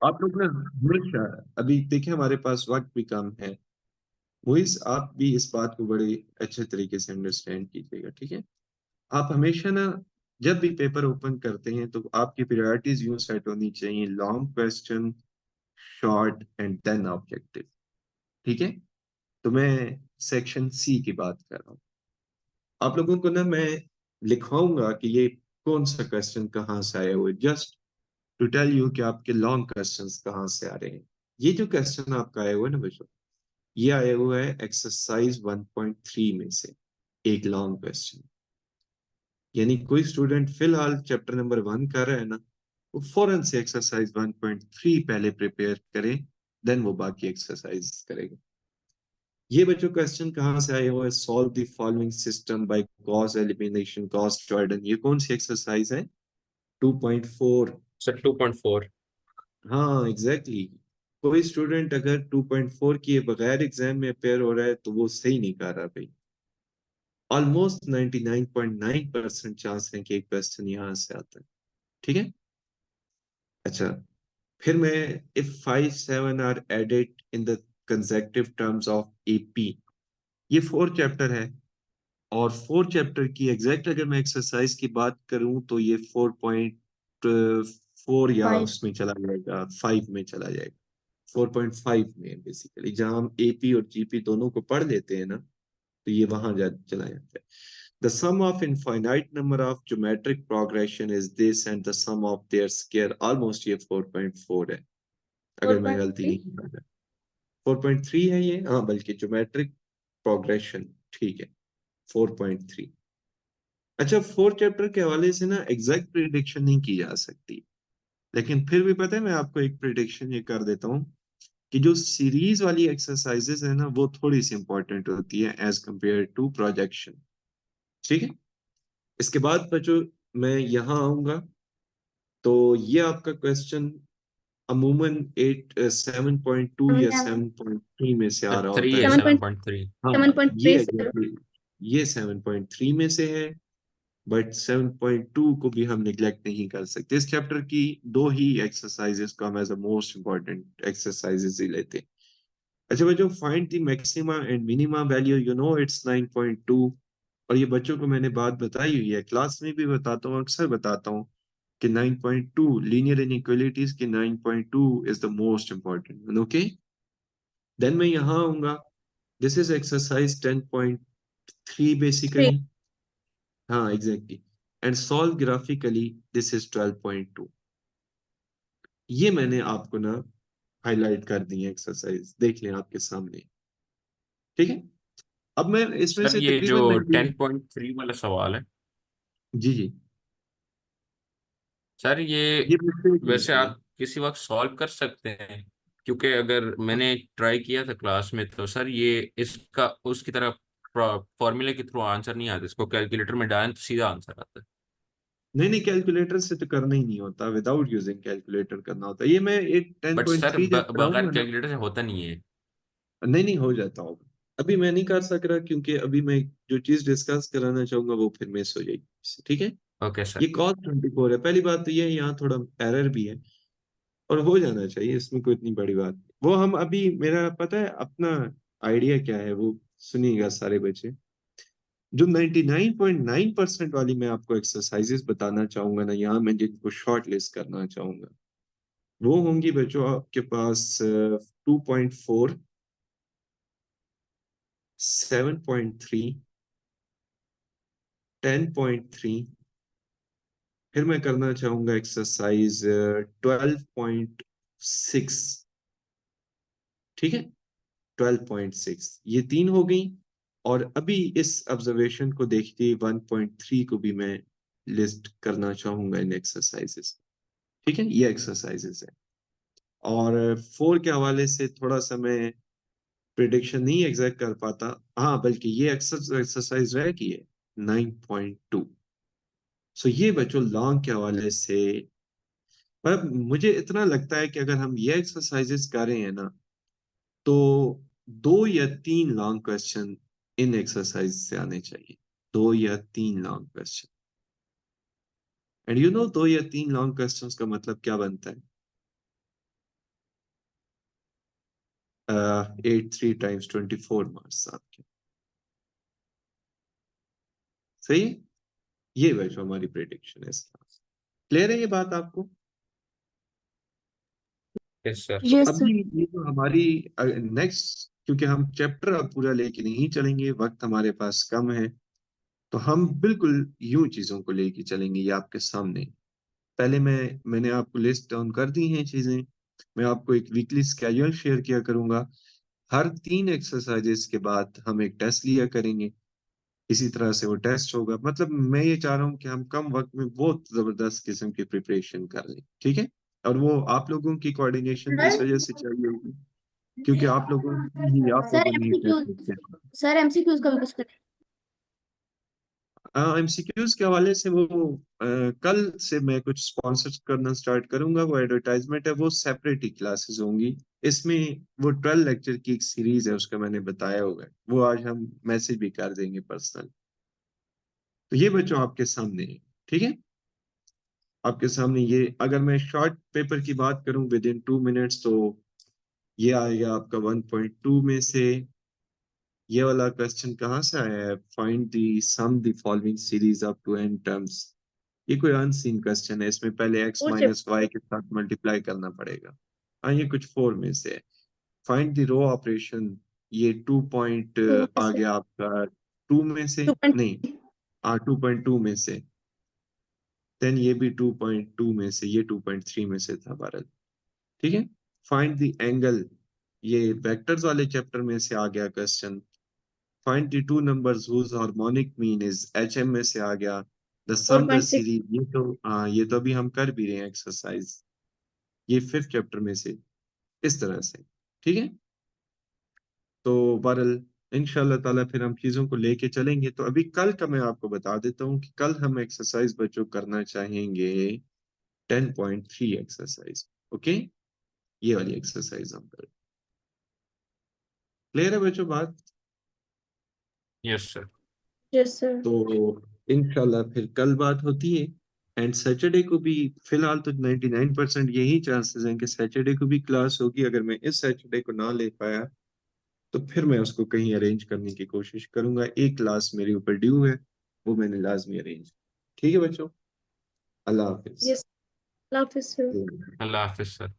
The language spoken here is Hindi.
आप लोग ना हमेशा, अभी देखिए हमारे पास वक्त भी कम है, मुइस आप भी इस बात को बड़े अच्छे तरीके से अंडरस्टैंड कीजिएगा, ठीक है। आप हमेशा ना जब भी पेपर ओपन करते हैं तो आपकी प्रायोरिटीज यूं सेट होनी चाहिए, long question, short and then objective, ठीक है। तो मैं सेक्शन सी की बात कर रहा हूँ। आप लोगों को ना मैं लिखवाऊंगा कि ये कौन सा क्वेश्चन कहाँ से आया हुआ है, जस्ट टू टेल यू कि आपके लॉन्ग क्वेश्चंस कहाँ से आ रहे हैं। ये जो क्वेश्चन आपका आया हुआ है ना बच्चों, ये आया हुआ है एक्सरसाइज 1.3 में से, एक लॉन्ग क्वेश्चन। यानी कोई स्टूडेंट फिलहाल चैप्टर नंबर 1 कर रहा है ना, वो फौरन से एक्सरसाइज 1.3 पहले प्रिपेयर करे, देन वो बाकी एक्सरसाइज करेगा। ये बच्चों क्वेश्चन कहाँ से आया हुआ है, solve the following system by Gauss elimination, Gauss Jordan. ये कौन सी एक्सरसाइज है? 2.4। सर 2.4। हाँ एग्जैक्टली exactly. कोई स्टूडेंट अगर 2.4 किए बगैर एग्जाम में अपेयर हो रहा है तो वो सही नहीं कर रहा भाई। ऑलमोस्ट 99.9% चांस है कि एक क्वेश्चन यहाँ से आता है, ठीक है। अच्छा, फिर मैं, if 5 7 are added in the consecutive terms of AP, ये 4 चैप्टर है, और 4 चैप्टर की एग्जैक्ट अगर मैं एक्सरसाइज की बात करूं तो ये 4.4 या फाइव। उसमें चला जाएगा, 5 में चला जाएगा। 4.5 में बेसिकली, जहां हम एपी और जीपी दोनों को पढ़ लेते हैं ना, तो ये वहां चला जाता है। The sum of infinite number of geometric progression is this and the sum of their square, almost ये 4.4 है, फोर अगर मैं पॉइंट गलती थ्री नहीं कर रहा। 4.3 है ये, हाँ, बल्कि ज्योमेट्रिक प्रोग्रेशन, ठीक है, 4.3। अच्छा, 4 चैप्टर के हवाले से ना एग्जैक्ट प्रिडिक्शन नहीं की जा सकती, लेकिन फिर भी पता है, मैं आपको एक प्रिडिक्शन ये कर देता हूँ कि जो सीरीज वाली एक्सरसाइजेस है ना, वो थोड़ी सी इंपॉर्टेंट होती है एज कंपेयर टू प्रोजेक्शन, ठीक है। इसके बाद बच्चों मैं यहाँ आऊंगा, तो ये आपका क्वेश्चन अमूमन 7.2 या 7.3 में से आ सर रहा थ्री होता है, है। Seven seven point point three हाँ, सेवन पॉइंट ये थ्री सर। एग्जैक्टली, ये 7.3 में से है, बट 7.2 को भी हम निग्लेक्ट नहीं कर सकते। इस चैप्टर की दो ही एक्सरसाइजेस को हम as a most important exercises ही लेते हैं। अच्छा बच्चों, find the maxima and minima value, you know it's 9.2। और ये बच्चों को मैंने बात बताई हुई है, क्लास में भी बताता हूँ, अक्सर बताता हूँ कि 9.2 लीनियर इनइक्वालिटीज की 9.2 is the most important, okay. Then मैं यहाँ आऊंगा, this is exercise 10.3 three. Basically. हाँ exactly, and solve graphically, this is 12.2। ये मैंने आपको ना हाईलाइट कर दी है एक्सरसाइज, देख लें आपके सामने, ठीक है। अब मैं इसमें सर से ये जो तकरीबन मैं 10.3 वाला सवाल है, जी जी, सर ये ये मिस्टेक वैसे होती है। आप किसी वक्त सॉल्व कर सकते हैं? क्योंकि अगर मैंने ट्राई किया था क्लास में तो सर ये इसका उसकी तरह फॉर्मूले के थ्रू आंसर नहीं आता, इसको कैलकुलेटर में डालें तो सीधा आंसर आता है। नहीं नहीं, कैलकुलेटर से तो करना ही नहीं होता, विदाउट यूजिंग कैलकुलेटर करना होता है। ये मैं एक ten but point sir three जब बगैर कराऊंगा ना, कैलकुलेटर से होता नहीं है। नहीं नहीं, हो जाता होगा। अभी मैं नहीं कर सक रहा क्योंकि अभी मैं जो चीज डिस्कस कराना चाहूंगा वो फिर मिस हो जाएगी, ठीक है। ओके ये सर। cos 24 है, पहली बात तो ये है, यहाँ थोड़ा एरर भी है, और हो जाना चाहिए, इसमें कोई इतनी बड़ी बात नहीं। वो हम अभी, मेरा पता है अपना आइडिया क्या है, वो सुनिएगा सारे बच्चे। जो 99.9% वाली मैं आपको एक्सरसाइजेस बताना चाहूंगा ना, यहाँ मैं जिनको शॉर्ट लिस्ट करना चाहूंगा, वो होंगी बच्चों आपके पास 2.4, 7.3, 10.3, फिर मैं करना चाहूंगा एक्सरसाइज 12.6, ठीक है। 12.6, ये तीन हो गई। और अभी इस ऑब्जर्वेशन को देखते हुए 1.3 को भी मैं लिस्ट करना चाहूंगा इन एक्सरसाइजेस, ठीक है। ये एक्सरसाइजेस है, और 4 के हवाले से थोड़ा सा मैं प्रिडिक्शन नहीं एग्जैक्ट कर पाता, हाँ, बल्कि ये एक्सरसाइज रह गई है 9.2। सो ये बच्चों लॉन्ग के हवाले से, पर मुझे इतना लगता है कि अगर हम ये एक्सरसाइजेस कर रहे हैं ना, तो 2 या 3 लॉन्ग क्वेश्चन इन एक्सरसाइज से आने चाहिए, 2 या 3 long question. And you know 2 या 3 लॉन्ग क्वेश्चंस का मतलब क्या बनता है? 83 टाइम्स 24 मार्क्स आपके। सही है? ये वैसे हमारी प्रेडिक्शन है इसका। क्लियर है ये बात आपको? Yes sir. तो यस सर। अभी ये जो हमारी नेक्स्ट, क्योंकि हम चैप्टर अब पूरा लेके नहीं चलेंगे, वक्त हमारे पास कम है, तो हम बिल्कुल यूं चीजों को लेके चलेंगे ये आपके सामने। पहले मैंने आपको लिस्ट डाउन कर दी हैं चीजें। मैं आपको एक वीकली स्केड्यूल शेयर किया करूंगा। हर 3 एक्सरसाइजेस के बाद हम एक टेस्ट लिया करेंगे। इसी तरह से वो टेस्ट होगा। मतलब मैं ये चाह रहा हूँ कि हम कम वक्त में बहुत जबरदस्त किस्म की प्रिपरेशन कर लें, ठीक है? और वो आप लोगों की कोऑर्डिनेशन भी इस वजह से चाहिए होगी, क्योंकि आप सर लोगों ने ही एमसीक्यू, टेस्ट लिया है। सर एमसीक्यूज का भी कुछ करें। एमसीक्यूज के हवाले से वो कल से मैं कुछ स्पॉन्सर करना स्टार्ट करूंगा। वो एडवर्टाइजमेंट है, वो सेपरेट ही क्लासेस होंगी। इसमें वो 12 लेक्चर की एक सीरीज है, उसका मैंने बताया होगा। वो आज हम मैसेज भी कर देंगे पर्सनल। तो ये बच्चों आपके सामने है, ठीक है? आपके सामने ये, अगर मैं शॉर्ट पेपर की बात करूं विद इन 2 मिनट्स, तो ये आएगा आपका 1.2 में से। ये वाला क्वेश्चन कहाँ से आया है? Find the sum the following series up to n terms. ये कोई अनसीन क्वेश्चन है, इसमें पहले x और माइनस वाई के साथ मल्टीप्लाई करना पड़ेगा। हाँ, ये कुछ 4 में से है। फाइंड द रो ऑपरेशन, ये 2 पॉइंट आ से गया आपका 2 में से, नहीं, 2.2 2.2 में से। देन ये भी 2.2 में से, ये 2.3 में से था भारत, ठीक है? फाइंड द एंगल, ये वेक्टर्स वाले चैप्टर में से आ गया question. Find the two numbers whose harmonic mean is HM में से आ गया। द सम द 4.6 सीरीज, ये तो अभी हम कर भी रहे हैं एक्सरसाइज, ये 5th चैप्टर में से, इस तरह से, ठीक है? तो बहरहाल इंशाल्लाह ताला फिर हम चीजों को लेके चलेंगे। तो अभी कल का मैं आपको बता देता हूँ कि कल हम एक्सरसाइज बच्चों करना चाहेंगे 10.3 एक्सरसाइज। ओके, ये वाली एक्सरसाइज हम करें। क्लियर है बच्चों बात? Yes sir. Yes sir. तो इंशाल्लाह फिर कल बात होती है। एंड सैटरडे को भी, फिलहाल तो 99% यही चांसेस हैं कि सैटरडे को भी क्लास होगी। अगर मैं इस सैटरडे को ना ले पाया, तो फिर मैं उसको कहीं अरेंज करने की कोशिश करूंगा। एक क्लास मेरे ऊपर ड्यू है, वो मैंने लाजमी अरेंज। ठीक है बच्चों, अल्लाह हाफिज। यस, अल्लाह हाफिज सर। अल्लाह हाफिज सर।